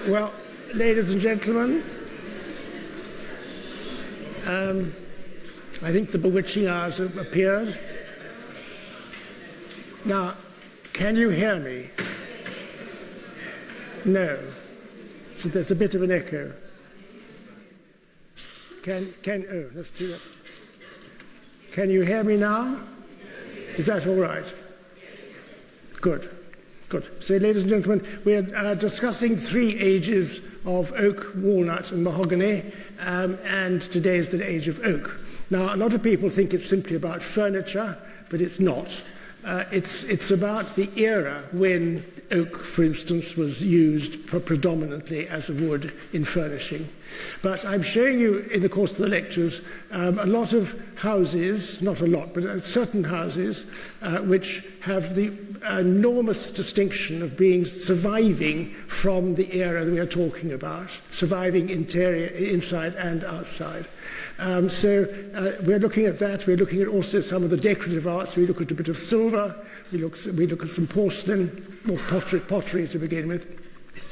Well, ladies and gentlemen, I think the bewitching hours have appeared. Now, can you hear me? No. So there's a bit of an echo. Oh, that's too much. Can you hear me now? Is that all right? Good. So, ladies and gentlemen, we are discussing 3 ages of oak, walnut, and mahogany, and today is the age of oak. Now, a lot of people think it's simply about furniture, but it's not. It's about the era when oak, for instance, was used predominantly as a wood in furnishing. But I'm showing you in the course of the lectures a lot of houses, not a lot, but certain houses which have the enormous distinction of being surviving from the era that we are talking about, surviving interior, inside and outside. So we're looking at that. We're looking at also some of the decorative arts. We look at a bit of silver. We look at some porcelain, or pottery to begin with,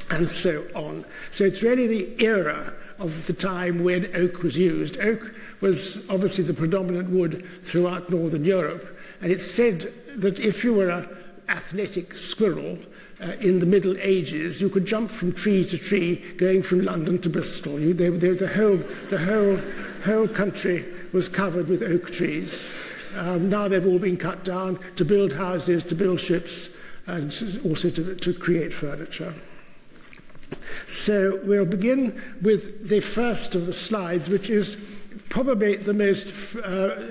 and so on. So it's really the era of the time when oak was used. Oak was obviously the predominant wood throughout Northern Europe, and it's said that if you were an athletic squirrel in the Middle Ages, you could jump from tree to tree, going from London to Bristol. The whole country was covered with oak trees. Now they've all been cut down to build houses, to build ships, and also to create furniture. So we'll begin with the first of the slides, which is probably the most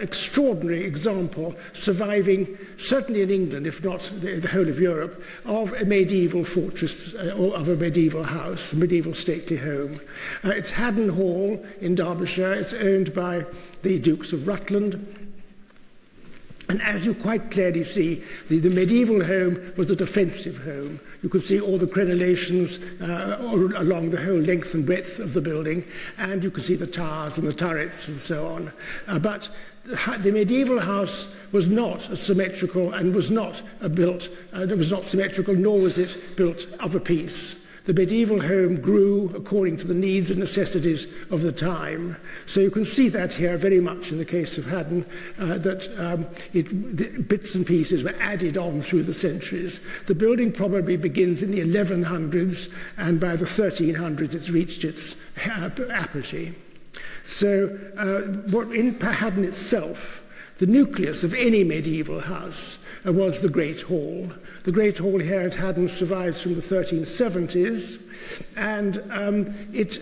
extraordinary example surviving, certainly in England, if not the whole of Europe, of a medieval fortress or of a medieval house, a medieval stately home. It's Haddon Hall in Derbyshire. It's owned by the Dukes of Rutland. And as you quite clearly see, the medieval home was a defensive home. You could see all the crenellations along the whole length and breadth of the building, and you could see the towers and the turrets and so on. But the medieval house was not symmetrical and was not symmetrical, nor was it built of a piece. The medieval home grew according to the needs and necessities of the time. So you can see that here very much in the case of Haddon, that bits and pieces were added on through the centuries. The building probably begins in the 1100s, and by the 1300s it's reached its apogee. So in Haddon itself, the nucleus of any medieval house was the Great Hall. The Great Hall here at Haddon survives from the 1370s, and it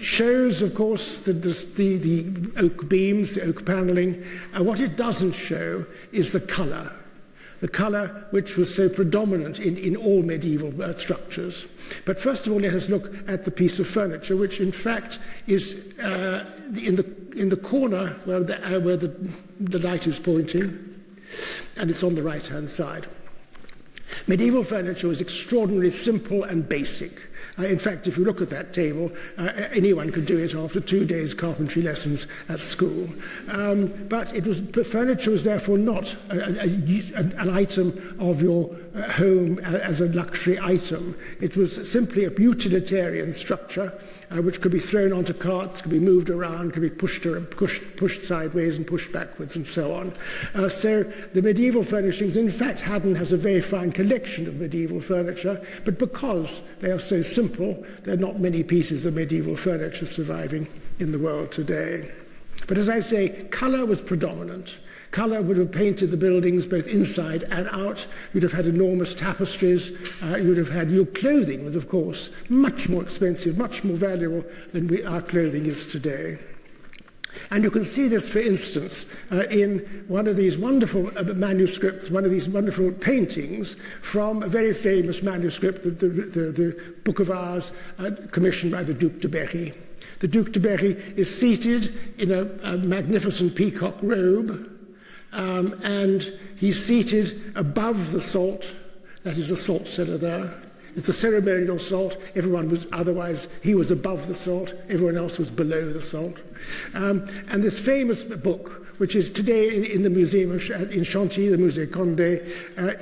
shows, of course, the oak beams, the oak panelling. What it doesn't show is the colour which was so predominant in all medieval structures. But first of all, let us look at the piece of furniture, which in fact is in the corner where the light is pointing, and it's on the right-hand side. Medieval furniture was extraordinarily simple and basic. In fact, if you look at that table, anyone could do it after 2 days' carpentry lessons at school. But furniture was therefore not an item of your home as a luxury item. It was simply a utilitarian structure which could be thrown onto carts, could be moved around, could be pushed sideways and pushed backwards, and so on. So the medieval furnishings, in fact, Haddon has a very fine collection of medieval furniture, but because they are so simple, there are not many pieces of medieval furniture surviving in the world today. But as I say, colour was predominant. Colour would have painted the buildings both inside and out. You'd have had enormous tapestries. You'd have had your clothing was, of course, much more expensive, much more valuable than our clothing is today. And you can see this, for instance, in one of these wonderful manuscripts, one of these wonderful paintings from a very famous manuscript, the Book of Hours, commissioned by the Duc de Berry. The Duc de Berry is seated in a magnificent peacock robe, and he's seated above the salt. That is the salt cellar there. It's a ceremonial salt. He was above the salt. Everyone else was below the salt. And this famous book, which is today in the museum in Chantilly, the Musée Condé,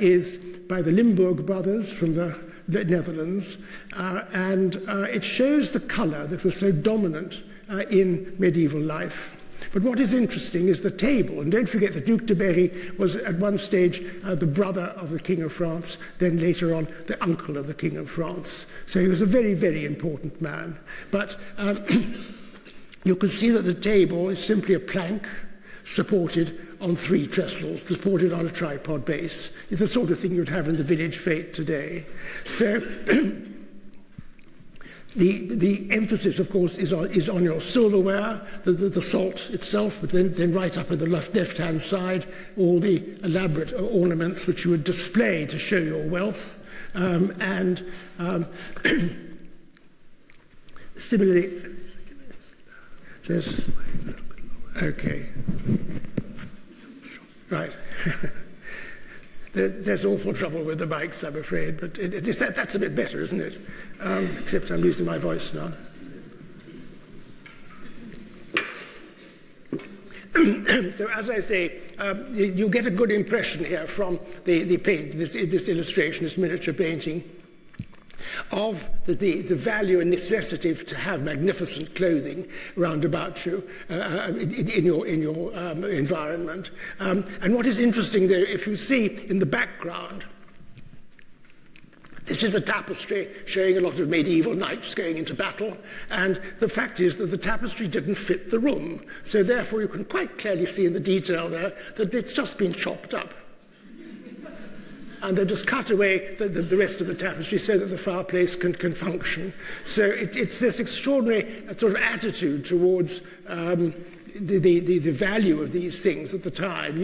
is by the Limbourg brothers from the the Netherlands, and it shows the colour that was so dominant in medieval life. But what is interesting is the table, and don't forget the Duc de Berry was at one stage the brother of the King of France, then later on the uncle of the King of France. So he was a very, very important man. But you can see that the table is simply a plank supported on 3 trestles, supported on a tripod base. It's the sort of thing you'd have in the village fete today. So the emphasis, of course, is on your silverware, the salt itself, but then right up at the left-hand side, all the elaborate ornaments which you would display to show your wealth. Similarly, there's... Okay. Right. There's awful trouble with the mics, I'm afraid, but that's a bit better, isn't it? Except I'm losing my voice now. So, as I say, you get a good impression here from the paint, this illustration, this miniature painting, of the value and necessity to have magnificent clothing round about you in your environment. And what is interesting there, if you see in the background, this is a tapestry showing a lot of medieval knights going into battle, and the fact is that the tapestry didn't fit the room. So therefore you can quite clearly see in the detail there that it's just been chopped up. And they've just cut away the rest of the tapestry so that the fireplace can function. So it's this extraordinary sort of attitude towards the value of these things at the time.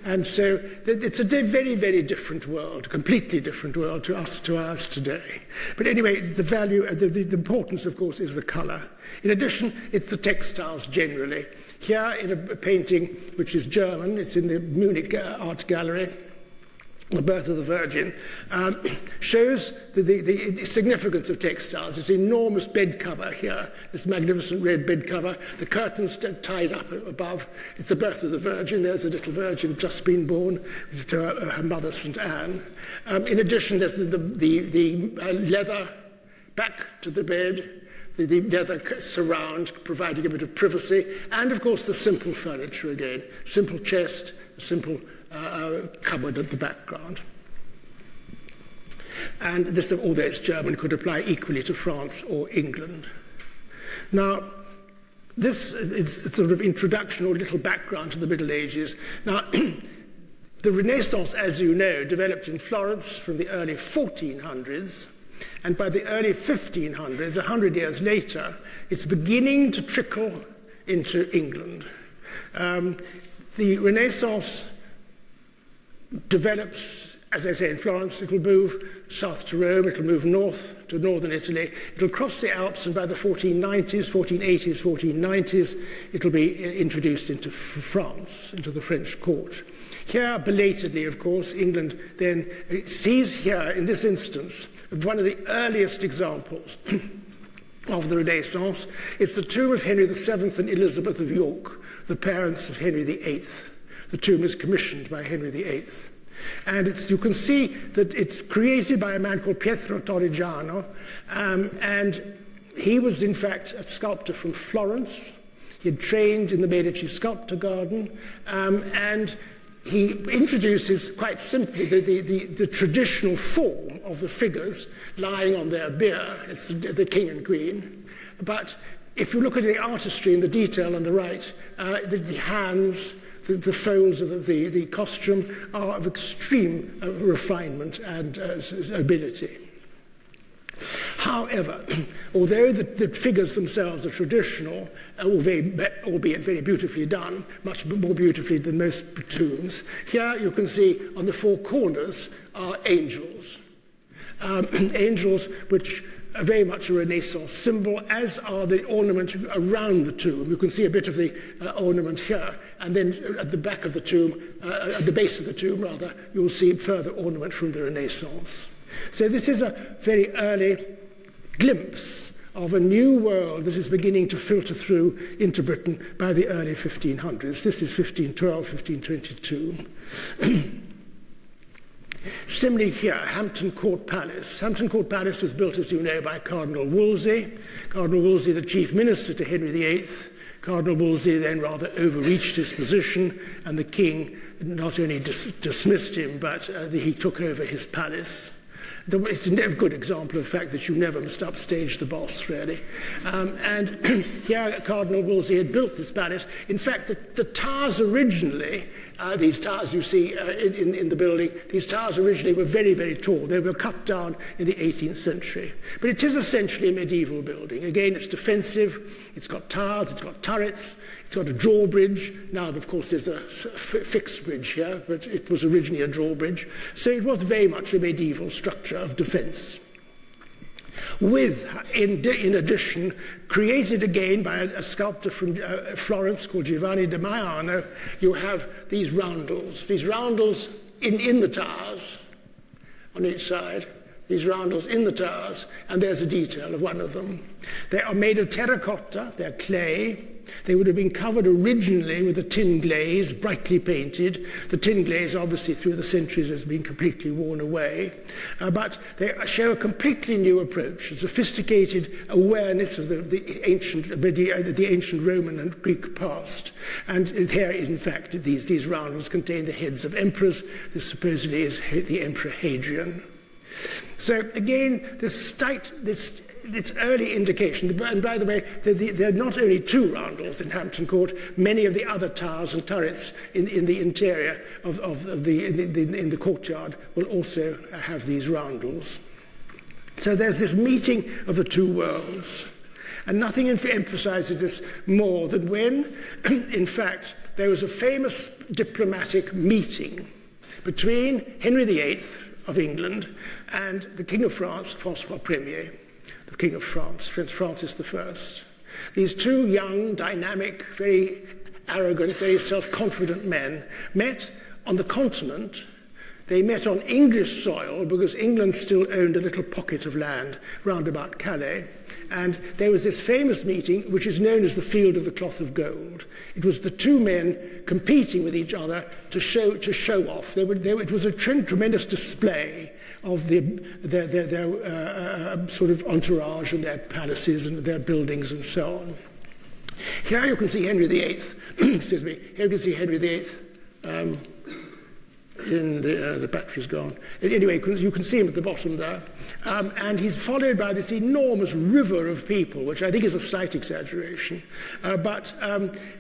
And so it's a very, very different world, a completely different world to ours today. But anyway, the value, the importance, of course, is the colour. In addition, it's the textiles generally. Here in a painting which is German, it's in the Munich Art Gallery, The Birth of the Virgin, shows the significance of textiles. It's an enormous bed cover here, this magnificent red bed cover, the curtains tied up above. It's the Birth of the Virgin. There's a little virgin just been born to her mother, St. Anne. In addition, there's the leather back to the bed, the leather surround, providing a bit of privacy, and of course the simple furniture again, simple chest, simple cupboard at the background. And this, although it's German, could apply equally to France or England. Now, this is a sort of introduction or little background to the Middle Ages. Now, the Renaissance, as you know, developed in Florence from the early 1400s, and by the early 1500s, 100 years later, it's beginning to trickle into England. The Renaissance develops, as I say, in Florence. It'll move south to Rome, it'll move north to northern Italy, it'll cross the Alps, and by the 1490s, 1480s, 1490s, it'll be introduced into France, into the French court. Here, belatedly, of course, England then sees here, in this instance, one of the earliest examples of the Renaissance. It's the tomb of Henry VII and Elizabeth of York, the parents of Henry VIII. The tomb is commissioned by Henry VIII. And you can see that it's created by a man called Pietro Torrigiano, and he was, in fact, a sculptor from Florence. He had trained in the Medici Sculptor Garden, and he introduces, quite simply, the traditional form of the figures lying on their bier. It's the king and queen. But if you look at the artistry and the detail on the right, the hands, the folds of the costume are of extreme refinement and ability. However, although the figures themselves are traditional, albeit very beautifully done, much more beautifully than most tombs, here you can see on the four corners are angels. Angels which are very much a Renaissance symbol, as are the ornament around the tomb. You can see a bit of the ornament here, and then at the back of the tomb, at the base of the tomb rather, you'll see further ornament from the Renaissance. So this is a very early glimpse of a new world that is beginning to filter through into Britain by the early 1500s. This is 1512, 1522. Similarly here, Hampton Court Palace. Hampton Court Palace was built, as you know, by Cardinal Wolsey. Cardinal Wolsey, the chief minister to Henry VIII. Cardinal Wolsey then rather overreached his position, and the king not only dismissed him, but he took over his palace. It's a good example of the fact that you never must upstage the boss, really. And here Cardinal Wolsey had built this palace. In fact, the towers originally, these towers you see in the building, these towers originally were very, very tall. They were cut down in the 18th century. But it is essentially a medieval building. Again, it's defensive. It's got towers. It's got turrets. It's got a drawbridge. Now, of course, there's a fixed bridge here, but it was originally a drawbridge. So it was very much a medieval structure of defense. With, in addition, created again by a sculptor from Florence called Giovanni da Maiano, you have these roundels. These roundels in the towers on each side. These roundels in the towers, and there's a detail of one of them. They are made of terracotta, they're clay. They would have been covered originally with a tin glaze, brightly painted. The tin glaze, obviously, through the centuries has been completely worn away. But they show a completely new approach, a sophisticated awareness of the ancient Roman and Greek past. And here, in fact, these roundels contain the heads of emperors. This supposedly is the Emperor Hadrian. So again, this early indication, and by the way, there are not only two roundels in Hampton Court, many of the other towers and turrets in the interior in the courtyard will also have these roundels. So there's this meeting of the two worlds. And nothing emphasizes this more than when, in fact, there was a famous diplomatic meeting between Henry VIII of England and the King of France, François Premier, the King of France, Prince Francis I. These two young, dynamic, very arrogant, very self-confident men met on the continent. They met on English soil because England still owned a little pocket of land round about Calais. And there was this famous meeting, which is known as the Field of the Cloth of Gold. It was the two men competing with each other to show off. It was a tremendous display of their sort of entourage and their palaces and their buildings and so on. Here you can see Henry VIII. Excuse me. Here you can see Henry VIII. The battery's gone. Anyway, you can see him at the bottom there. And he's followed by this enormous river of people, which I think is a slight exaggeration. But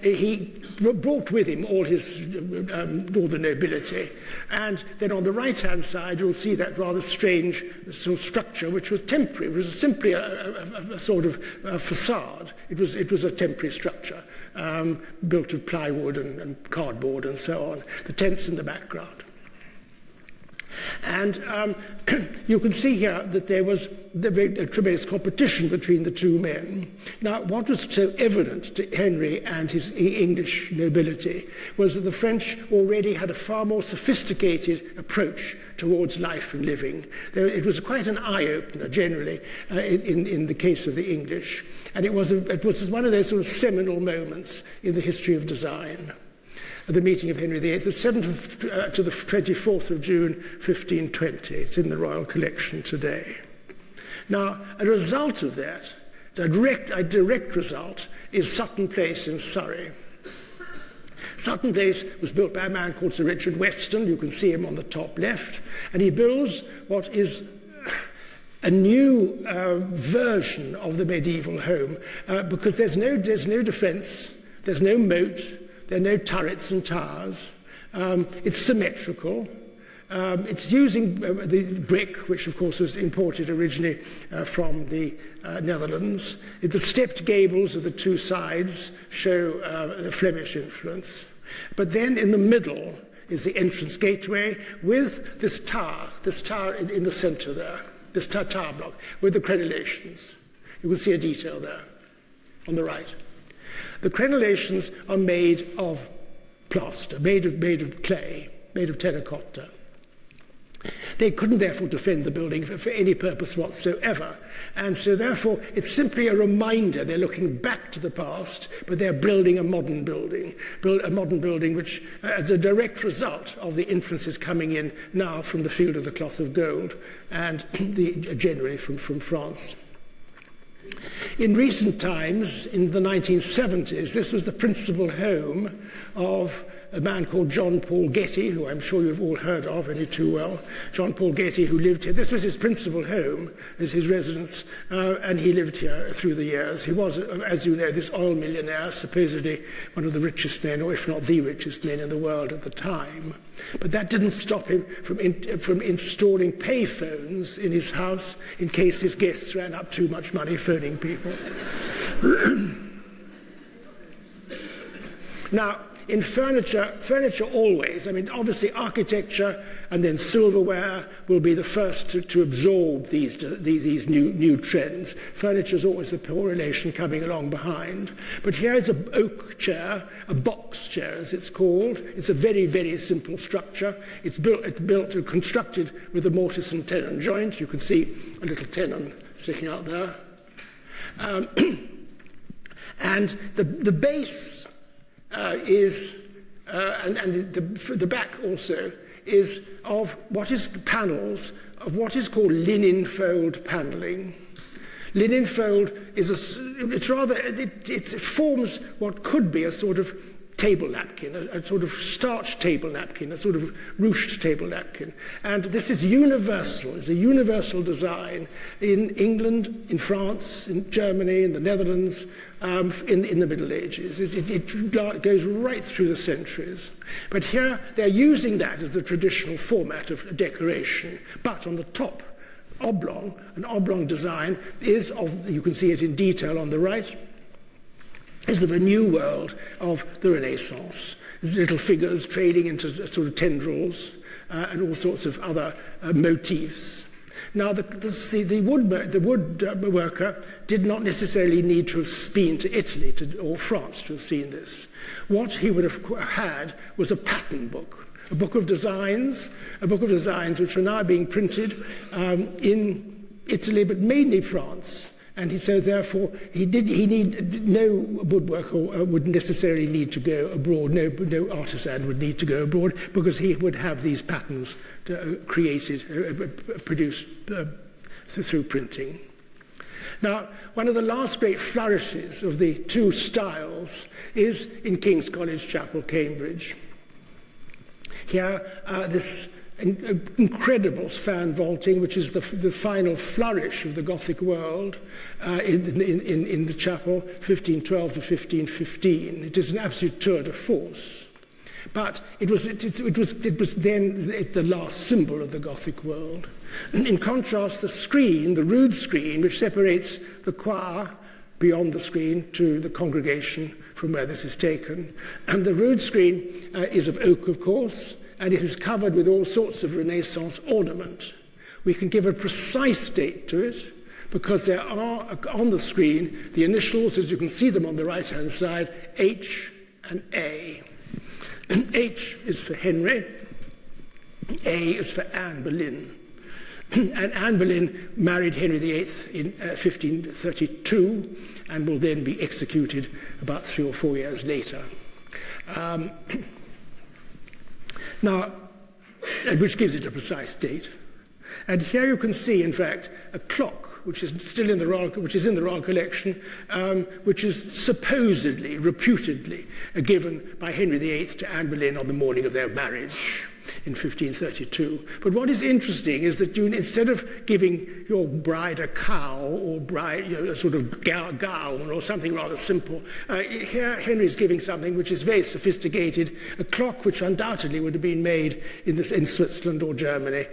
he brought with him all the nobility. And then on the right-hand side, you'll see that rather strange sort of structure, which was temporary. It was simply a sort of facade. It was a temporary structure, built of plywood and cardboard and so on. The tents in the background. And you can see here that there was a tremendous competition between the two men. Now, what was so evident to Henry and his English nobility was that the French already had a far more sophisticated approach towards life and living. It was quite an eye-opener, generally, in the case of the English. And it was one of those sort of seminal moments in the history of design. At the meeting of Henry VIII, the 7th to the 24th of June, 1520. It's in the Royal Collection today. Now, a result of that, a direct result, is Sutton Place in Surrey. Sutton Place was built by a man called Sir Richard Weston. You can see him on the top left. And he builds what is a new version of the medieval home because there's no defense, there's no moat, there are no turrets and towers. It's symmetrical. It's using the brick, which of course was imported originally from the Netherlands. The stepped gables of the two sides show the Flemish influence. But then in the middle is the entrance gateway with this tower in the center there, this tower block with the crenellations. You can see a detail there on the right. The crenellations are made of plaster, made of clay, made of terracotta. They couldn't therefore defend the building for any purpose whatsoever. And so therefore it's simply a reminder. They're looking back to the past, but they're building a modern building. A modern building which, as a direct result of the influences coming in now from the field of the cloth of gold and generally from France. In recent times, in the 1970s, this was the principal home of a man called John Paul Getty, who I'm sure you've all heard of only too well. John Paul Getty, who lived here. This was his principal home, his residence, and he lived here through the years. He was, as you know, this oil millionaire, supposedly one of the richest men, or if not the richest men in the world at the time. But that didn't stop him from installing payphones in his house in case his guests ran up too much money phoning people. Now, in furniture always, I mean, obviously architecture and then silverware will be the first to absorb these new trends. Furniture is always a correlation coming along behind. But here's an oak chair, a box chair as it's called. It's a very, very simple structure. It's constructed with a mortise and tenon joint. You can see a little tenon sticking out there. And the base the back also is of what is panels of what is called linen fold paneling. Linen fold is it forms what could be a sort of table napkin, a sort of starched table napkin, a sort of ruched table napkin. And this is universal. It's a universal design in England, in France, in Germany, in the Netherlands, in the Middle Ages. It goes right through the centuries. But here they're using that as the traditional format of decoration. But on the top, an oblong design is of, you can see it in detail on the right, is of a new world of the Renaissance. There's little figures trading into sort of tendrils and all sorts of other motifs. Now, the woodworker did not necessarily need to have been to Italy or France to have seen this. What he would have had was a pattern book, a book of designs which are now being printed in Italy, but mainly France. And so therefore, no woodworker would necessarily need to go abroad, no artisan would need to go abroad, because he would have these patterns produced through printing. Now, one of the last great flourishes of the two styles is in King's College Chapel, Cambridge. Here, this incredible fan vaulting, which is the final flourish of the Gothic world in the chapel, 1512 to 1515. It is an absolute tour de force. But it was then the last symbol of the Gothic world. In contrast, the rood screen, which separates the choir beyond the screen to the congregation from where this is taken, and the rood screen is of oak, of course, and it is covered with all sorts of Renaissance ornament. We can give a precise date to it because there are on the screen the initials, as you can see them on the right-hand side, H and A. H is for Henry, A is for Anne Boleyn. And Anne Boleyn married Henry VIII in 1532 and will then be executed about 3 or 4 years later. Now, which gives it a precise date. And here you can see, in fact, a clock which is still in the Royal collection, which is supposedly, reputedly, given by Henry VIII to Anne Boleyn on the morning of their marriage in 1532. But what is interesting is that instead of giving your bride a cow or a sort of gown or something rather simple, here Henry is giving something which is very sophisticated, a clock which undoubtedly would have been made in Switzerland or Germany,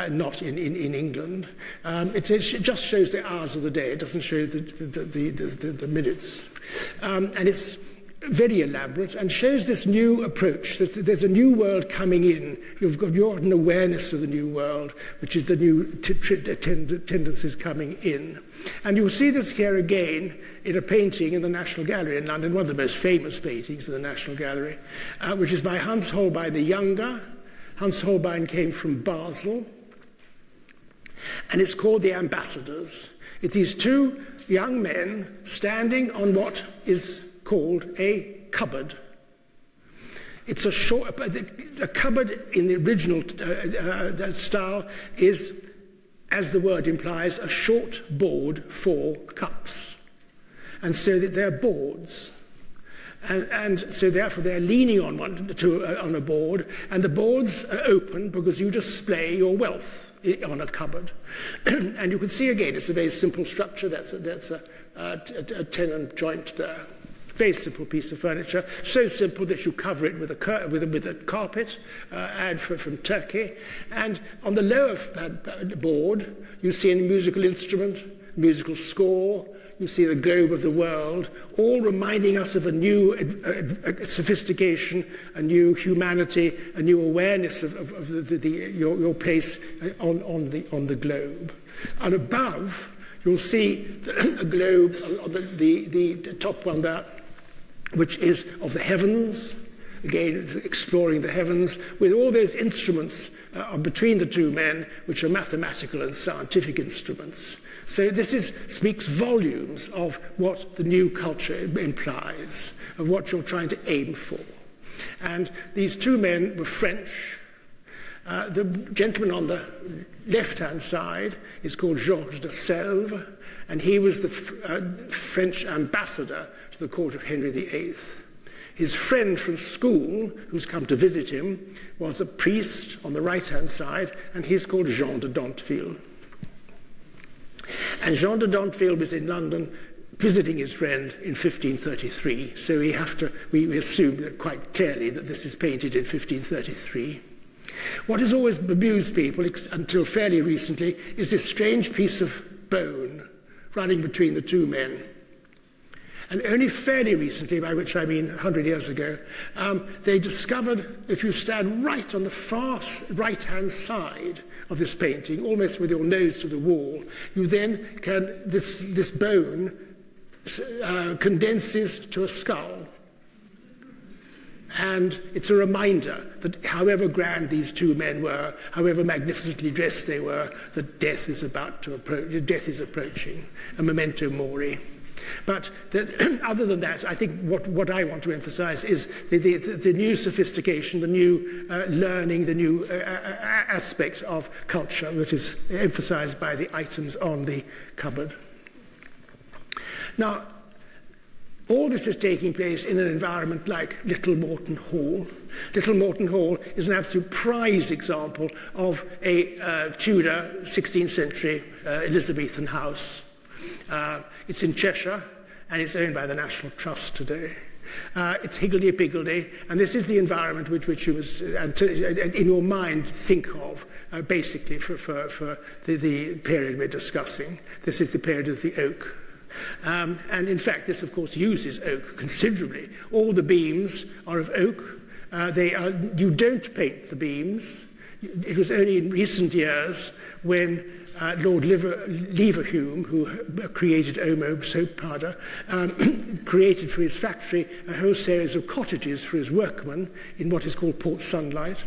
not in England. It just shows the hours of the day. It doesn't show the minutes. And it's very elaborate and shows this new approach, that there's a new world coming in. You've got an awareness of the new world, which is the new tendencies coming in. And you'll see this here again in a painting in the National Gallery in London, one of the most famous paintings in the National Gallery, which is by Hans Holbein the Younger. Hans Holbein came from Basel, And it's called the ambassadors. It's these two young men standing on what is called a cupboard. It's a cupboard in the original style is, as the word implies, a short board for cups. And so that they're boards. And so therefore they're leaning on on a board, and the boards are open because you display your wealth on a cupboard. And you can see again, it's a very simple structure. That's a tenon joint there. Very simple piece of furniture, so simple that you cover it with a carpet, from Turkey. And on the lower board, you see a musical instrument, musical score. You see the globe of the world, all reminding us of a new sophistication, a new humanity, a new awareness of your place on the globe. And above, you'll see a globe on the top one there, which is of the heavens, again exploring the heavens, with all those instruments between the two men, which are mathematical and scientific instruments. So this speaks volumes of what the new culture implies, of what you're trying to aim for. And these two men were French. The gentleman on the left-hand side is called Georges de Selve, and he was the French ambassador to the court of Henry VIII. His friend from school, who's come to visit him, was a priest on the right-hand side, and he's called Jean de Danteville. And Jean de Danteville was in London visiting his friend in 1533, so we assume that quite clearly that this is painted in 1533. What has always amused people, until fairly recently, is this strange piece of bone running between the two men. And only fairly recently, by which I mean 100 years ago, they discovered if you stand right on the far right-hand side of this painting, almost with your nose to the wall, you then can, this bone condenses to a skull. And it's a reminder that however grand these two men were, however magnificently dressed they were, that death is approaching, a memento mori. But other than that, I think what I want to emphasize is the new sophistication, the new learning, the new aspect of culture that is emphasized by the items on the cupboard. Now, all this is taking place in an environment like Little Morton Hall. Little Morton Hall is an absolute prize example of a Tudor 16th century Elizabethan house. It's in Cheshire, and it's owned by the National Trust today. It's higgledy-piggledy, and this is the environment which you must, in your mind, think of, basically, for the period we're discussing. This is the period of the oak. And in fact, this, of course, uses oak considerably. All the beams are of oak. You don't paint the beams. It was only in recent years when Lord Leverhulme, who created Omo soap powder, created for his factory a whole series of cottages for his workmen in what is called Port Sunlight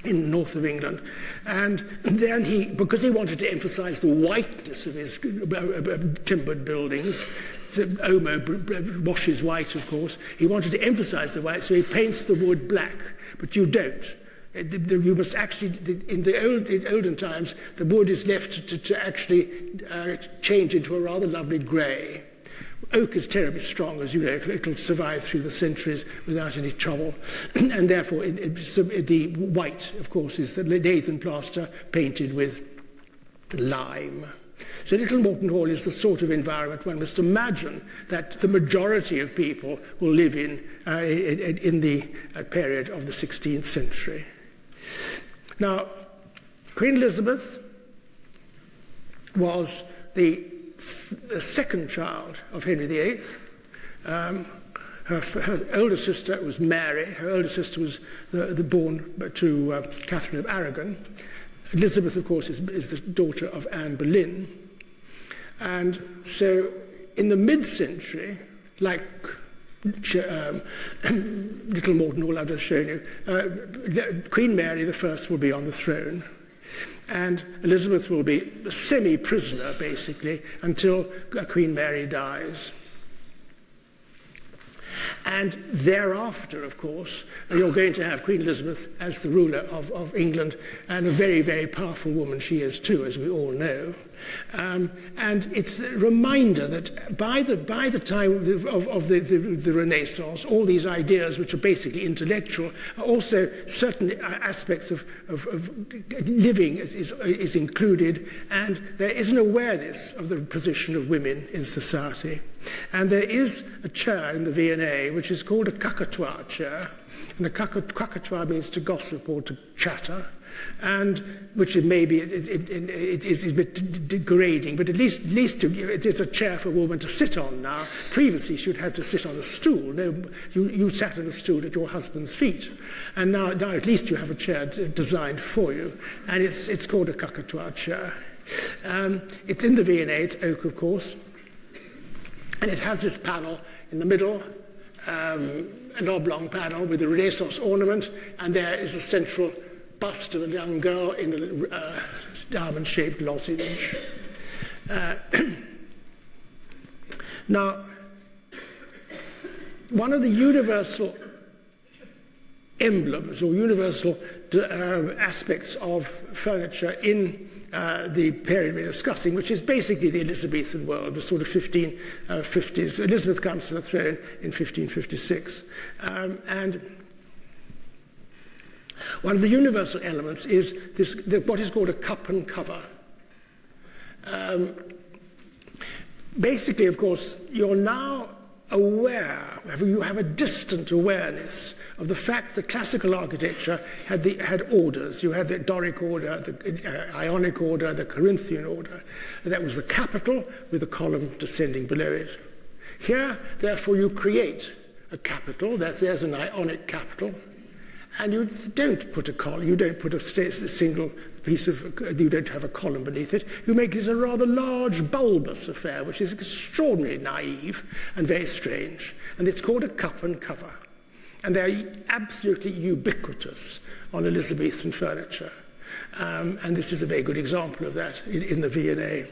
in the north of England. And then because he wanted to emphasize the whiteness of his timbered buildings, so Omo washes white, of course, he wanted to emphasize the white, so he paints the wood black, but you don't. You must actually, in olden times, the wood is left to actually change into a rather lovely grey. Oak is terribly strong, as you know. It'll survive through the centuries without any trouble. And therefore, the white, of course, is the Nathan plaster painted with lime. So Little Morton Hall is the sort of environment one must imagine that the majority of people will live in the period of the 16th century. Now, Queen Elizabeth was the second child of Henry VIII. Her older sister was Mary. Her older sister was born to Catherine of Aragon. Elizabeth, of course, is the daughter of Anne Boleyn. And so in the mid-century, like Little Morton Hall I've just shown you, Queen Mary I will be on the throne. And Elizabeth will be a semi-prisoner, basically, until Queen Mary dies. And thereafter, of course, you're going to have Queen Elizabeth as the ruler of England, and a very, very powerful woman she is too, as we all know. And it's a reminder that by the time of the Renaissance, all these ideas, which are basically intellectual, are also certain aspects of living is included, and there is an awareness of the position of women in society. And there is a chair in the V&A which is called a cacatoire chair, and a cacatoire means to gossip or to chatter, and which it may be it is a bit degrading, but at least it is a chair for a woman to sit on now. Previously, she would have to sit on a stool. No, you sat on a stool at your husband's feet, and now at least you have a chair designed for you, and it's called a cacatoire chair. It's in the V&A. It's oak, of course, and it has this panel in the middle. An oblong panel with a Renaissance ornament, and there is a central bust of a young girl in a diamond-shaped lozenge. Now, one of the universal emblems or universal aspects of furniture in the period we're discussing, which is basically the Elizabethan world, the sort of 1550s. Elizabeth comes to the throne in 1556. And one of the universal elements is what is called a cup and cover. Basically, of course, you're now aware, you have a distant awareness of the fact that classical architecture had orders. You had the Doric order, the Ionic order, the Corinthian order. And that was the capital with a column descending below it. Here, therefore, you create a capital. There's an Ionic capital. And you don't put a column, you don't put a single piece of, you don't have a column beneath it. You make it a rather large, bulbous affair, which is extraordinarily naive and very strange. And it's called a cup and cover. And they're absolutely ubiquitous on Elizabethan furniture. And this is a very good example of that in the V&A.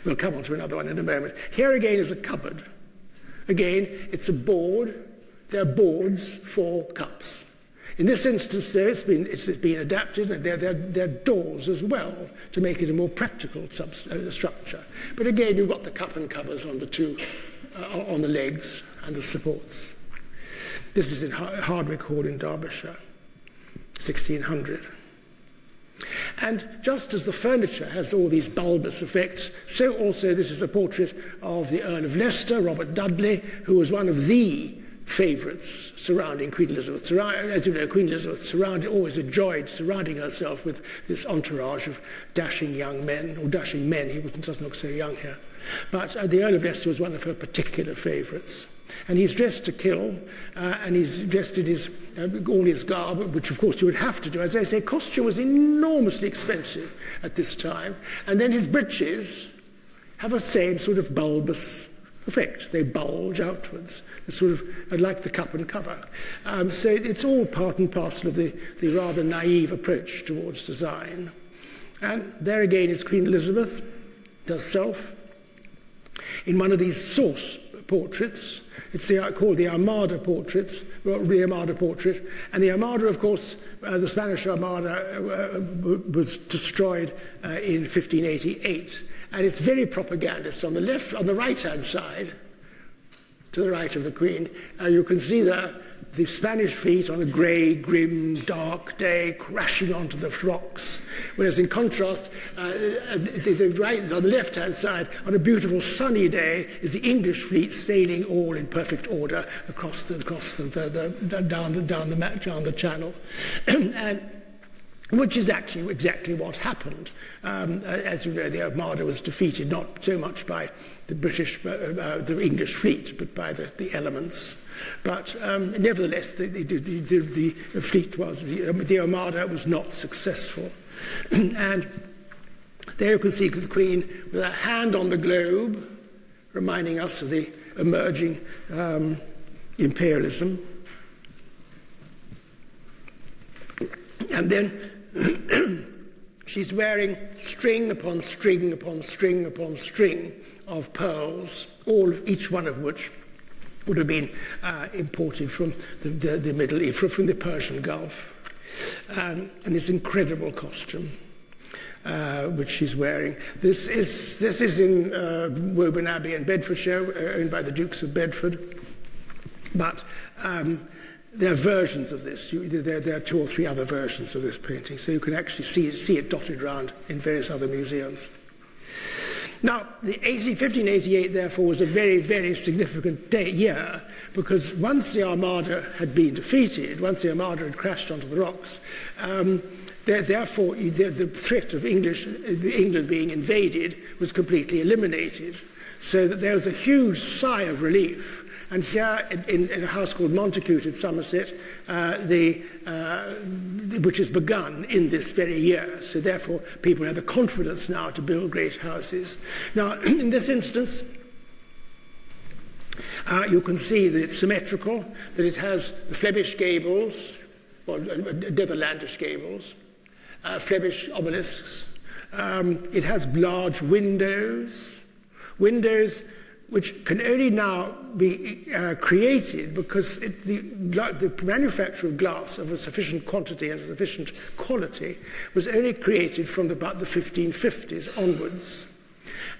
We'll come on to another one in a moment. Here again is a cupboard. Again, it's a board. They're boards for cups. In this instance, though, it's been adapted, and they're doors as well to make it a more practical structure. But again, you've got the cup and covers on the two, on the legs and the supports. This is in Hardwick Hall in Derbyshire, 1600. And just as the furniture has all these bulbous effects, so also this is a portrait of the Earl of Leicester, Robert Dudley, who was one of the favourites surrounding Queen Elizabeth. As you know, Queen Elizabeth always enjoyed surrounding herself with this entourage of dashing young men, or dashing men. He doesn't look so young here. But the Earl of Leicester was one of her particular favourites. And he's dressed to kill, and he's dressed in all his garb, which of course you would have to do. As I say, costume was enormously expensive at this time. And then his breeches have the same sort of bulbous effect. They bulge outwards. It's sort of like the cup and cover. So it's all part and parcel of the rather naive approach towards design. And there again is Queen Elizabeth herself in one of these source portraits. It's called the Armada portraits, the Armada portrait. And the Armada, of course, the Spanish Armada was destroyed in 1588. And it's very propagandist. On the right-hand side, to the right of the Queen, you can see the Spanish fleet on a grey, grim, dark day crashing onto the rocks. Whereas in contrast, on the left-hand side, on a beautiful sunny day, is the English fleet sailing all in perfect order across down the channel. And which is actually exactly what happened. As you know, the Armada was defeated not so much by the English fleet, but by the elements. But nevertheless, the fleet was, the Armada was not successful. And there you can see the Queen with her hand on the globe, reminding us of the emerging imperialism. And then she's wearing string upon string upon string upon string of pearls, each one of which would have been imported from the Middle East, from the Persian Gulf. And this incredible costume which she's wearing. This is in Woburn Abbey in Bedfordshire, owned by the Dukes of Bedford. But there are versions of this. There are 2 or 3 other versions of this painting, so you can actually see it dotted around in various other museums. Now, the 1588, therefore, was a very, very significant year, because once the Armada had been defeated, once the Armada had crashed onto the rocks, therefore the threat of England being invaded was completely eliminated. So that there was a huge sigh of relief. And here, in a house called Montacute in Somerset, which has begun in this very year. So therefore, people have the confidence now to build great houses. Now, in this instance, you can see that it's symmetrical, that it has the Flemish gables, or Netherlandish gables, Flemish obelisks. It has large windows which can only now be created because the manufacture of glass of a sufficient quantity and sufficient quality was only created from about the 1550s onwards.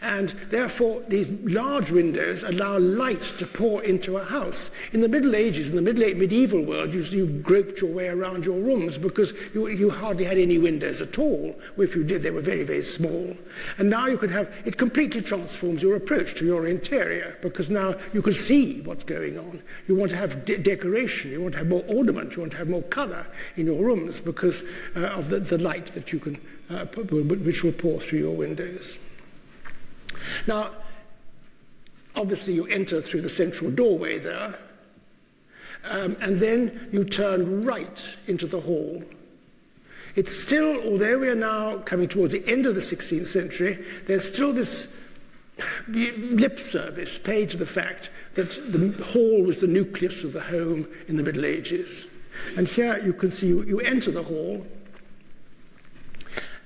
And therefore, these large windows allow light to pour into a house. In the Middle Ages, in the medieval world, you groped your way around your rooms because you hardly had any windows at all. Or if you did, they were very, very small. And now you can have, it completely transforms your approach to your interior, because now you can see what's going on. You want to have decoration, you want to have more ornament, you want to have more colour in your rooms because of the light that you can, which will pour through your windows. Now, obviously you enter through the central doorway there, and then you turn right into the hall. It's still, although we are now coming towards the end of the 16th century, there's still this lip service paid to the fact that the hall was the nucleus of the home in the Middle Ages. And here you can see you enter the hall,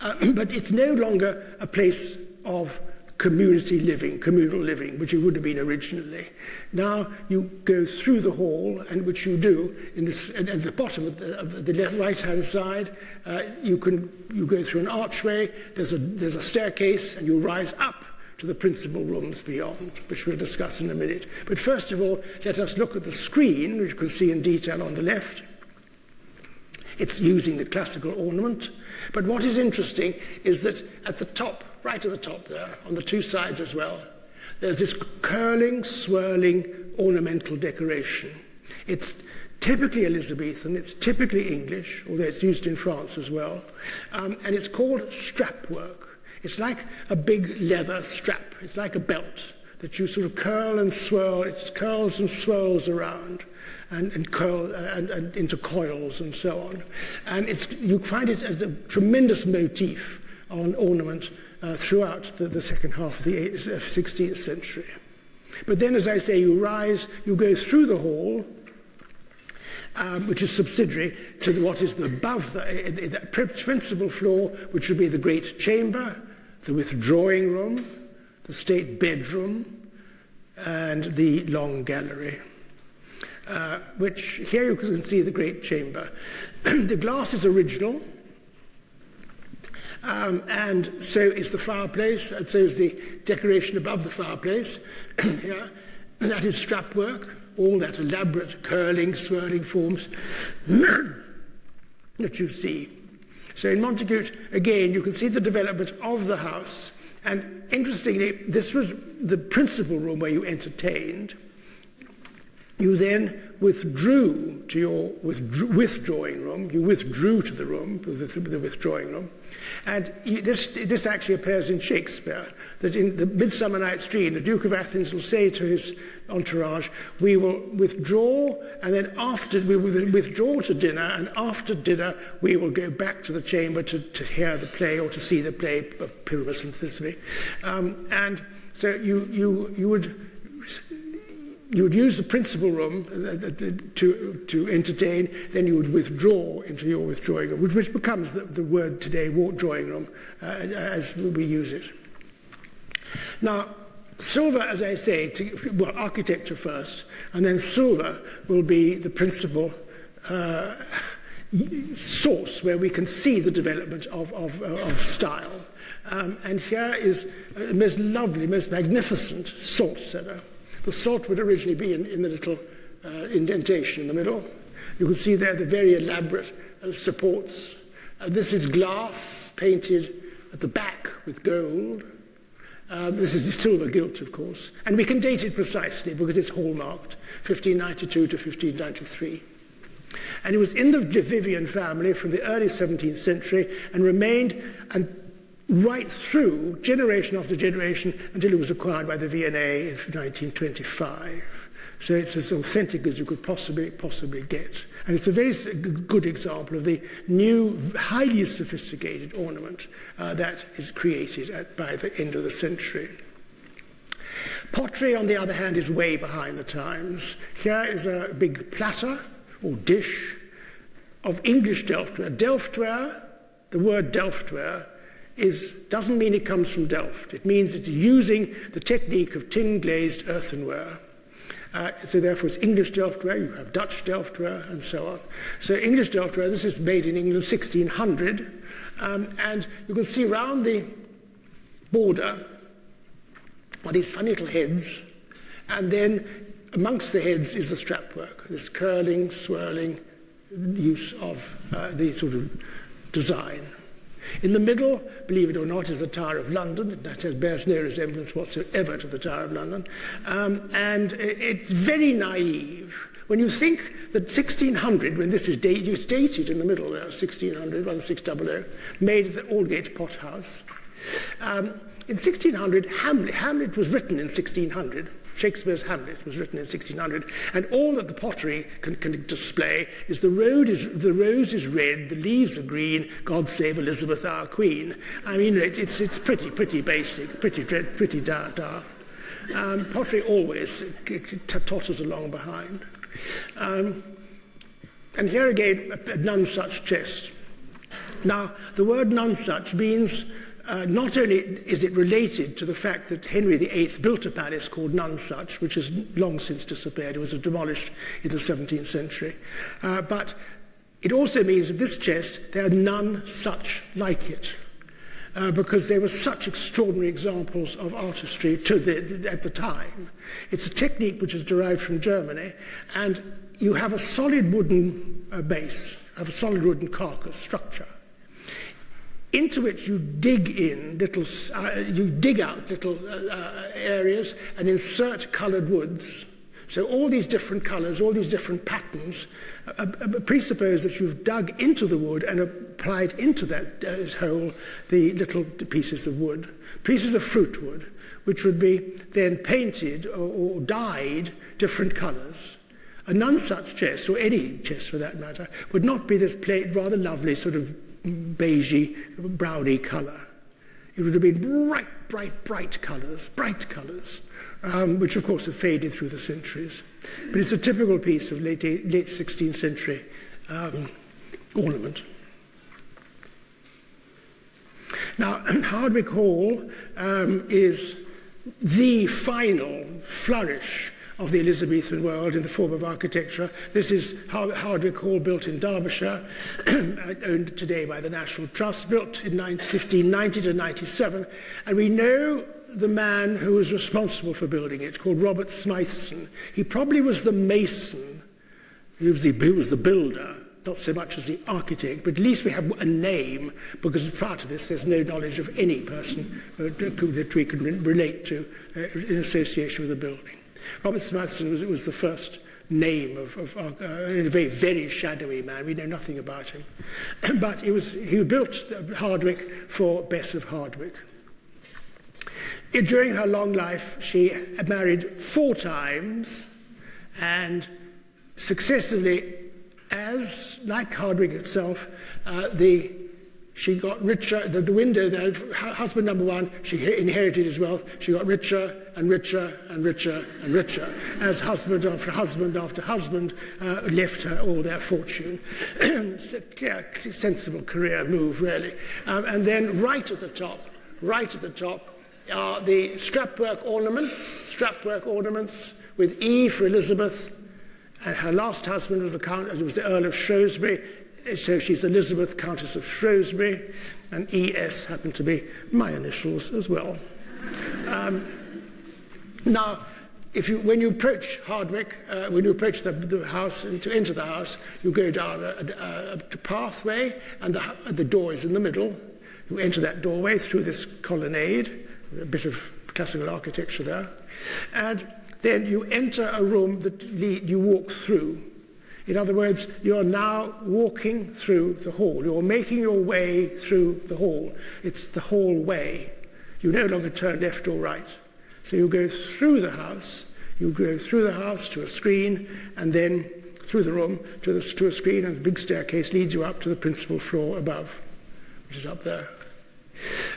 but it's no longer a place of community living, communal living, which it would have been originally. Now you go through the hall, and which you do in this, at the bottom of the right-hand side. You go through an archway. There's a staircase, and you rise up to the principal rooms beyond, which we'll discuss in a minute. But first of all, let us look at the screen, which you can see in detail on the left. It's using the classical ornament. But what is interesting is that at the top, right at the top there, on the 2 sides as well, there's this curling, swirling, ornamental decoration. It's typically Elizabethan, it's typically English, although it's used in France as well, and it's called strap work. It's like a big leather strap. It's like a belt that you sort of curl and swirl. It curls and swirls around and curl and into coils and so on. And you find it as a tremendous motif on ornament throughout the second half of the 16th century. But then, as I say, you go through the hall, which is subsidiary to what is above the principal floor, which would be the great chamber, the withdrawing room, the state bedroom, and the long gallery. Which here you can see the great chamber. The glass is original, and so is the fireplace, and so is the decoration above the fireplace. Here, that is strap work, all that elaborate curling, swirling forms that you see. So in Montacute, again, you can see the development of the house. And interestingly, this was the principal room where you entertained. You then withdrew to your withdrawing room. You withdrew to the room, the withdrawing room. And this actually appears in Shakespeare, that in the Midsummer Night's Dream, the Duke of Athens will say to his entourage, we will withdraw, and then after we will withdraw to dinner, and after dinner we will go back to the chamber to hear the play or to see the play of Pyramus and Thisbe. And so you would you would use the principal room to entertain, then you would withdraw into your withdrawing room, which becomes the word today, drawing room, as we use it. Now, silver, as I say, architecture first, and then silver will be the principal source where we can see the development of style. And here is a most lovely, most magnificent salt cellar. The salt would originally be in the little indentation in the middle. You can see there the very elaborate supports. This is glass painted at the back with gold. This is silver gilt, of course. And we can date it precisely because it's hallmarked, 1592 to 1593. And it was in the Vivian family from the early 17th century and remained right through generation after generation until it was acquired by the V&A in 1925. So it's as authentic as you could possibly get. And it's a very good example of the new, highly sophisticated ornament that is created by the end of the century. Pottery, on the other hand, is way behind the times. Here is a big platter or dish of English Delftware. Delftware, the word Delftware, doesn't mean it comes from Delft. It means it's using the technique of tin-glazed earthenware. So therefore it's English Delftware, you have Dutch Delftware, and so on. So English Delftware, this is made in England 1600, and you can see around the border are these funny little heads, and then amongst the heads is the strapwork, this curling, swirling use of the sort of design. In the middle, believe it or not, is the Tower of London. That bears no resemblance whatsoever to the Tower of London. And it's very naive. When you think that 1600, when this is dated, it's dated in the middle there, 1600, 1600, made at the Aldgate Pot House. In 1600, Hamlet was written in 1600. Shakespeare's Hamlet was written in 1600, and all that the pottery can display is the rose is red, the leaves are green, God save Elizabeth our Queen. I mean, it's pretty basic, pretty da. Pottery always totters along behind. And here again, a none such chest. Now, the word none such means not only is it related to the fact that Henry VIII built a palace called Nonsuch, which has long since disappeared. It was demolished in the 17th century. But it also means that this chest, there are none such like it, because there were such extraordinary examples of artistry at the time. It's a technique which is derived from Germany, and you have a solid wooden base, have a solid wooden carcass structure, into which you dig out little areas and insert coloured woods. So all these different colours, all these different patterns presuppose that you've dug into the wood and applied into that hole the little pieces of wood, pieces of fruit wood, which would be then painted or dyed different colours. A none such chest, or any chest for that matter, would not be this plain, rather lovely sort of beigey, browny colour. It would have been bright colours, which of course have faded through the centuries. But it's a typical piece of late 16th century ornament. Now, Hardwick Hall is the final flourish of the Elizabethan world in the form of architecture. This is Hardwick Hall, built in Derbyshire, owned today by the National Trust, built in 1590 to 97. And we know the man who was responsible for building it, called Robert Smythson. He probably was the mason. He was the builder, not so much as the architect, but at least we have a name, because prior to this there's no knowledge of any person that we can relate to in association with the building. Robert Smythson was the first name of a very, very shadowy man. We know nothing about him. But he built Hardwick for Bess of Hardwick. During her long life, she married 4 times, and successively, like Hardwick itself, She got richer. The window there, husband number one, she inherited his wealth. She got richer and richer and richer and richer as husband after husband after husband left her all their fortune. Yeah, sensible career move, really. And then right at the top are the strapwork ornaments with E for Elizabeth, and her last husband was the Earl of Shrewsbury. So she's Elizabeth, Countess of Shrewsbury, and ES happened to be my initials as well. Now, when you approach Hardwick, when you approach the house, and to enter the house, you go down a pathway, and the door is in the middle. You enter that doorway through this colonnade, a bit of classical architecture there, and then you enter a room that you walk through. In other words, you are now walking through the hall. You're making your way through the hall. It's the hallway. You no longer turn left or right. So you go through the house. You go through the house to a screen, and then through the room to a screen, and a big staircase leads you up to the principal floor above, which is up there.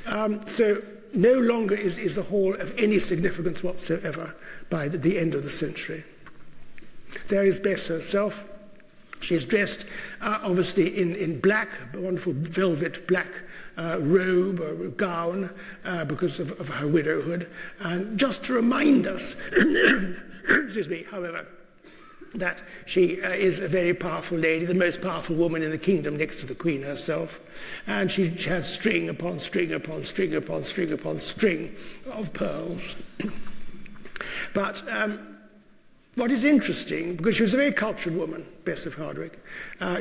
So no longer is the hall of any significance whatsoever by the end of the century. There is Bess herself. She's dressed, obviously, in black, a wonderful velvet black robe or gown because of her widowhood. And just to remind us, excuse me, however, that she is a very powerful lady, the most powerful woman in the kingdom next to the Queen herself. And she has string upon string upon string upon string upon string of pearls. But what is interesting, because she was a very cultured woman, Bess of Hardwick,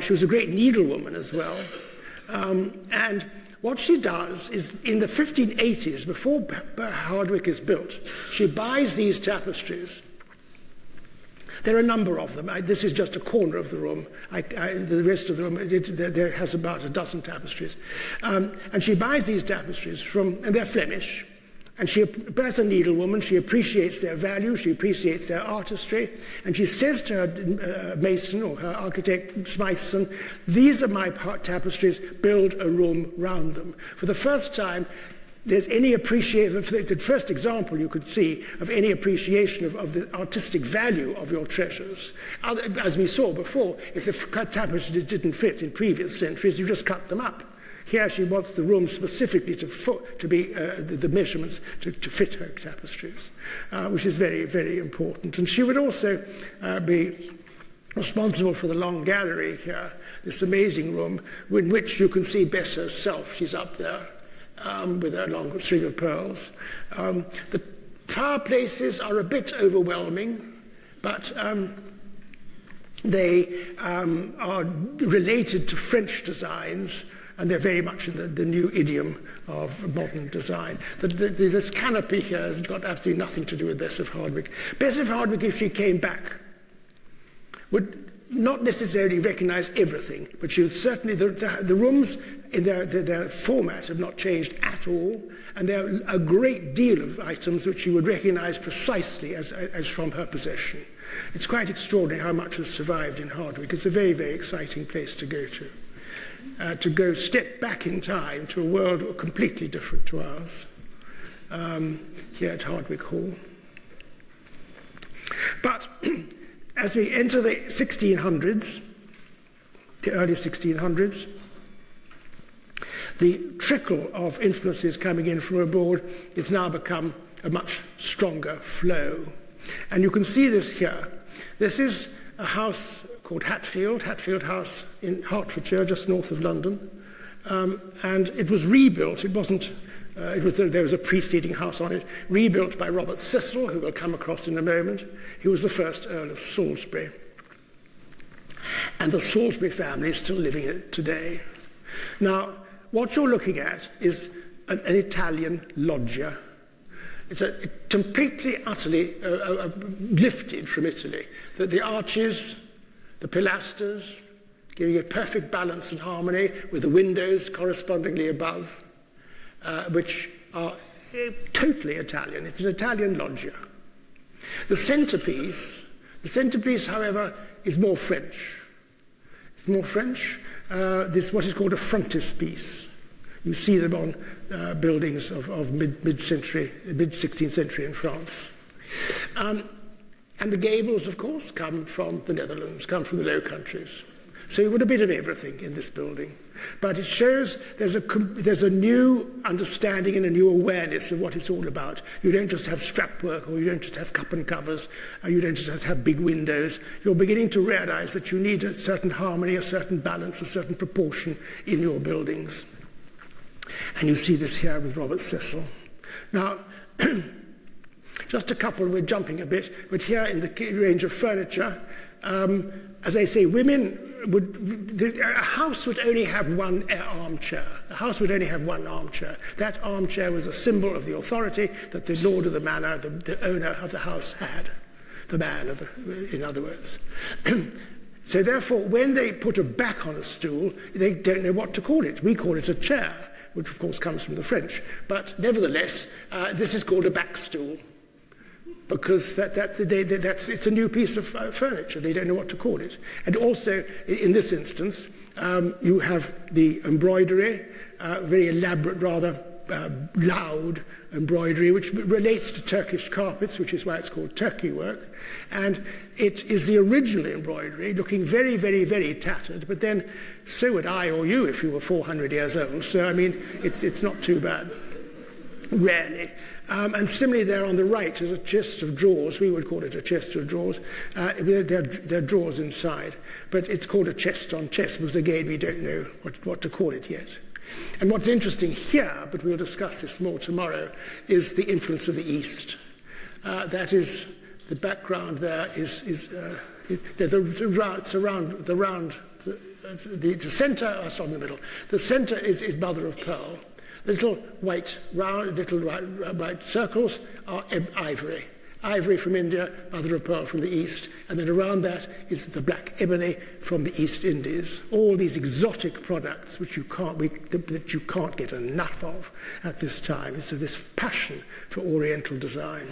she was a great needlewoman as well. And what she does is, in the 1580s, before Hardwick is built, she buys these tapestries. There are a number of them. This is just a corner of the room. The rest of the room, there has about a dozen tapestries. And she buys these tapestries and they're Flemish. And she, as a needlewoman, she appreciates their value, she appreciates their artistry, and she says to her mason or her architect, Smytheson, these are my tapestries, build a room round them. For the first time, there's any appreciation, the first example you could see of any appreciation of the artistic value of your treasures. As we saw before, if the tapestries didn't fit in previous centuries, you just cut them up. Here she wants the room specifically to be the measurements to fit her tapestries, which is very, very important. And she would also be responsible for the long gallery here, this amazing room in which you can see Bess herself. She's up there with her long string of pearls. The fireplaces are a bit overwhelming, but they are related to French designs, and they're very much in the new idiom of modern design. This canopy here has got absolutely nothing to do with Bess of Hardwick. Bess of Hardwick, if she came back, would not necessarily recognize everything, but she would certainly, the rooms in their format have not changed at all, and there are a great deal of items which she would recognize precisely as from her possession. It's quite extraordinary how much has survived in Hardwick. It's a very, very exciting place to go to. To go step back in time to a world completely different to ours, here at Hardwick Hall. But as we enter the 1600s, the early 1600s, the trickle of influences coming in from abroad has now become a much stronger flow. And you can see this here. This is a house called Hatfield House in Hertfordshire, just north of London. And it was rebuilt. It wasn't, there was a preceding house on it, rebuilt by Robert Cecil, who we'll come across in a moment. He was the first Earl of Salisbury. And the Salisbury family is still living in it today. Now, what you're looking at is an Italian loggia. It's completely, utterly lifted from Italy. The arches, the pilasters, giving a perfect balance and harmony with the windows correspondingly above, which are totally Italian. It's an Italian loggia. The centerpiece, however, is more French. It's more French. This is what is called a frontispiece. You see them on buildings of mid-century, mid-16th century in France. And the gables, of course, come from the Netherlands, come from the Low Countries. So you've got a bit of everything in this building. But it shows there's a new understanding and a new awareness of what it's all about. You don't just have strap work, or you don't just have cup and covers, or you don't just have big windows. You're beginning to realize that you need a certain harmony, a certain balance, a certain proportion in your buildings. And you see this here with Robert Cecil. Now, just a couple, we're jumping a bit, but here in the range of furniture, as I say, a house would only have one armchair. A house would only have one armchair. That armchair was a symbol of the authority that the lord of the manor, the owner of the house had. The man, in other words. So therefore, when they put a back on a stool, they don't know what to call it. We call it a chair, which of course comes from the French. But nevertheless, this is called a back stool, because it's a new piece of furniture. They don't know what to call it. And also, in this instance, you have the embroidery, very elaborate, rather loud embroidery, which relates to Turkish carpets, which is why it's called Turkey work. And it is the original embroidery, looking very, very, very tattered, but then so would I or you if you were 400 years old. So, I mean, it's not too bad, rarely. And similarly there on the right is a chest of drawers. We would call it a chest of drawers. There are drawers inside, but it's called a chest on chest because, again, we don't know what to call it yet. And what's interesting here, but we'll discuss this more tomorrow, is the influence of the East. That is, the background there is the centre, it's not in the middle. The centre is mother of pearl. The little white circles are ivory. Ivory from India, mother of pearl from the East, and then around that is the black ebony from the East Indies. All these exotic products which that you can't get enough of at this time. It's this passion for Oriental design.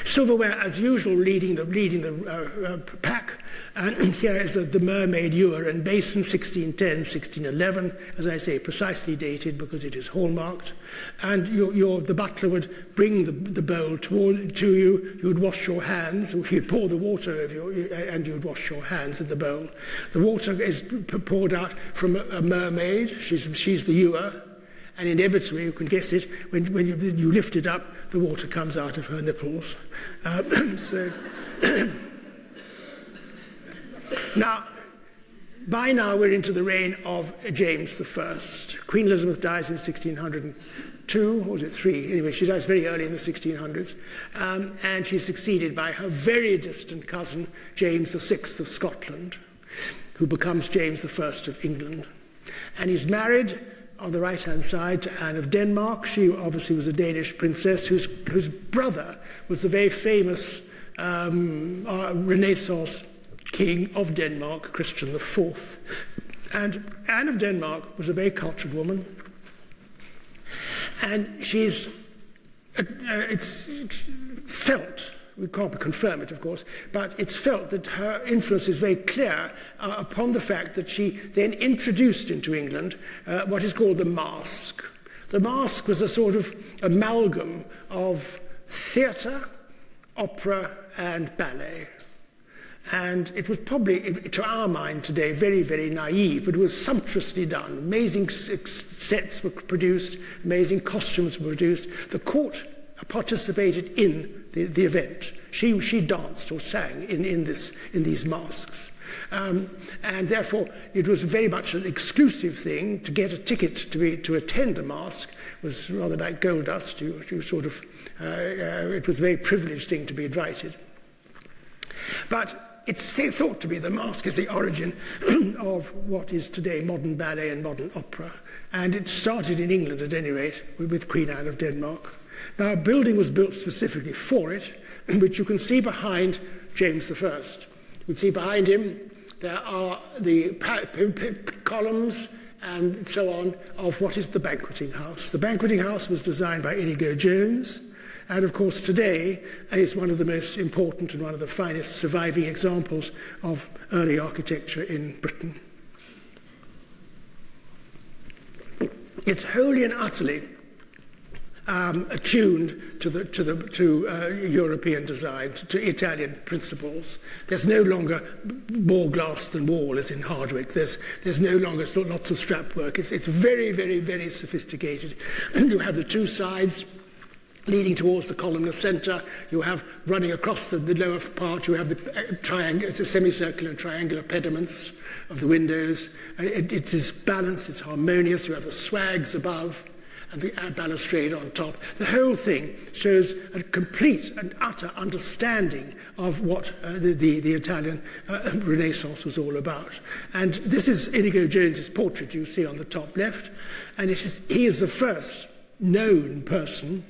Silverware, as usual, leading the pack. And here is the mermaid ewer and basin, 1610, 1611, as I say, precisely dated because it is hallmarked. And the butler would bring the bowl to you. You would wash your hands, or he'd pour the water over you, and you would wash your hands in the bowl. The water is poured out from a mermaid. She's the ewer. And inevitably, you can guess it, when you lift it up, the water comes out of her nipples. By now we're into the reign of James I. Queen Elizabeth dies in 1602, or was it 3? Anyway, she dies very early in the 1600s. And she's succeeded by her very distant cousin, James VI of Scotland, who becomes James I of England. And he's married on the right-hand side to Anne of Denmark. She obviously was a Danish princess whose brother was the very famous Renaissance king of Denmark, Christian IV. And Anne of Denmark was a very cultured woman. And it's felt, we can't confirm it, of course, but it's felt that her influence is very clear upon the fact that she then introduced into England what is called the masque. The masque was a sort of amalgam of theatre, opera, and ballet. And it was probably, to our mind today, very, very naive, but it was sumptuously done. Amazing sets were produced, amazing costumes were produced. The court participated in the event. She danced or sang in these masques. And therefore, it was very much an exclusive thing. To get a ticket to attend a masque was rather like gold dust. It was a very privileged thing to be invited. But it's thought to be the masque is the origin of what is today modern ballet and modern opera. And it started in England, at any rate, with Queen Anne of Denmark. Now, a building was built specifically for it, which you can see behind James I. You can see behind him there are the columns and so on of what is the Banqueting House. The Banqueting House was designed by Inigo Jones, and of course today is one of the most important and one of the finest surviving examples of early architecture in Britain. It's wholly and utterly attuned to European design, to Italian principles. There's no longer more glass than wall as in Hardwick. There's no longer lots of strap work. It's very, very, very sophisticated. You have the two sides leading towards the columnar centre. You have running across the lower part, you have the triangle, it's a semicircular and triangular pediments of the windows. It is balanced, it's harmonious. You have the swags above and the balustrade on top. The whole thing shows a complete and utter understanding of what the Italian Renaissance was all about. And this is Inigo Jones's portrait you see on the top left, and he is the first known person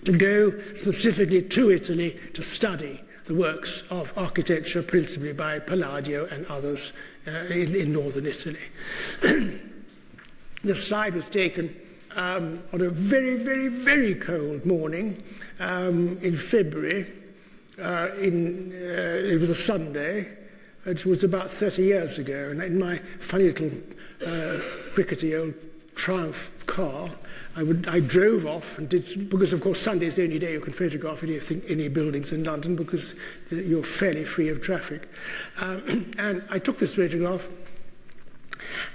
to go specifically to Italy to study the works of architecture, principally by Palladio and others in northern Italy. The slide was taken on a very, very, very cold morning in February. It was a Sunday. It was about 30 years ago, and in my funny little rickety old Triumph car, I drove off and did, because of course Sunday is the only day you can photograph any buildings in London because you're fairly free of traffic. And I took this photograph,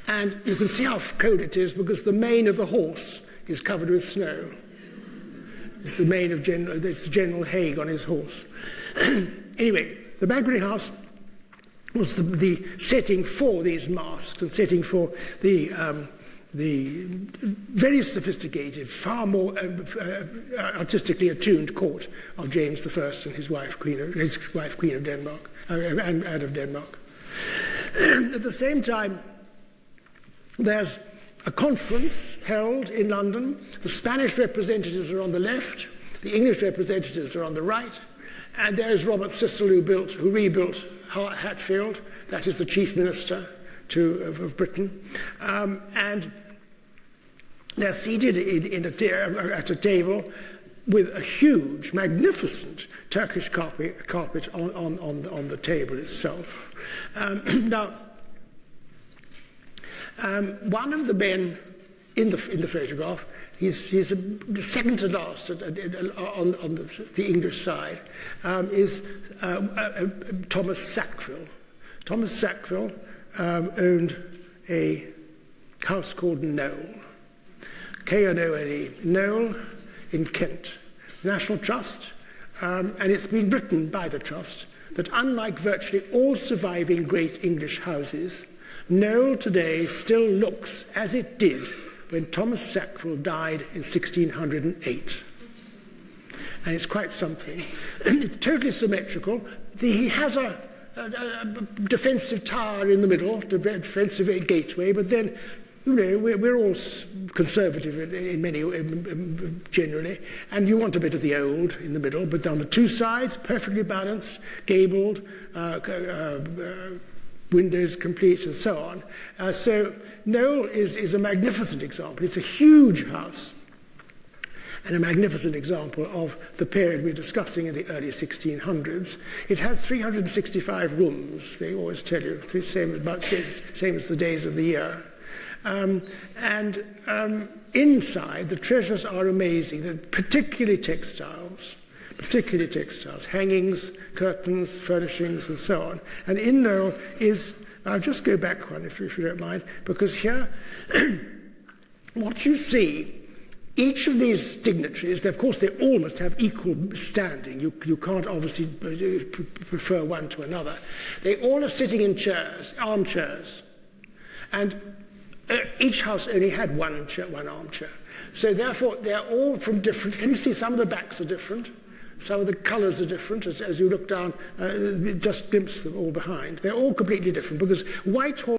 and you can see how cold it is because the mane of the horse is covered with snow. It's the mane of General Haig on his horse. Anyway, the Banqueting House was the setting for these masks and setting for the very sophisticated, far more artistically attuned court of James I and his wife, Queen of Denmark, and of Denmark. At the same time, there's a conference held in London. The Spanish representatives are on the left, the English representatives are on the right, and there's Robert Cecil who rebuilt Hatfield. That is the chief minister of Britain, and they're seated at a table with a huge, magnificent Turkish carpet on the table itself. Now, one of the men in the photograph, he's second to last on the English side, is Thomas Sackville. Thomas Sackville owned a house called Knowle, K-N-O-L-E, Knowle in Kent, National Trust, and it's been written by the Trust that unlike virtually all surviving great English houses, Knowle today still looks as it did when Thomas Sackville died in 1608. And it's quite something. It's totally symmetrical. He has a defensive tower in the middle, the defensive gateway, but then, you know, we're all conservative in many, generally, and you want a bit of the old in the middle, but on the two sides, perfectly balanced, gabled, windows complete, and so on. So Knowle is a magnificent example. It's a huge house, and a magnificent example of the period we're discussing in the early 1600s. It has 365 rooms, they always tell you, same as the days of the year. Inside, the treasures are amazing, they're particularly textiles, hangings, curtains, furnishings, and so on. And in Knowle is, I'll just go back one if you don't mind, because here, what you see, each of these dignitaries, of course, they all must have equal standing. You can't obviously prefer one to another. They all are sitting in chairs, armchairs, and each house only had one armchair. So therefore, they're all from different. Can you see some of the backs are different? Some of the colours are different. As you look down, just glimpse them all behind. They're all completely different because Whitehall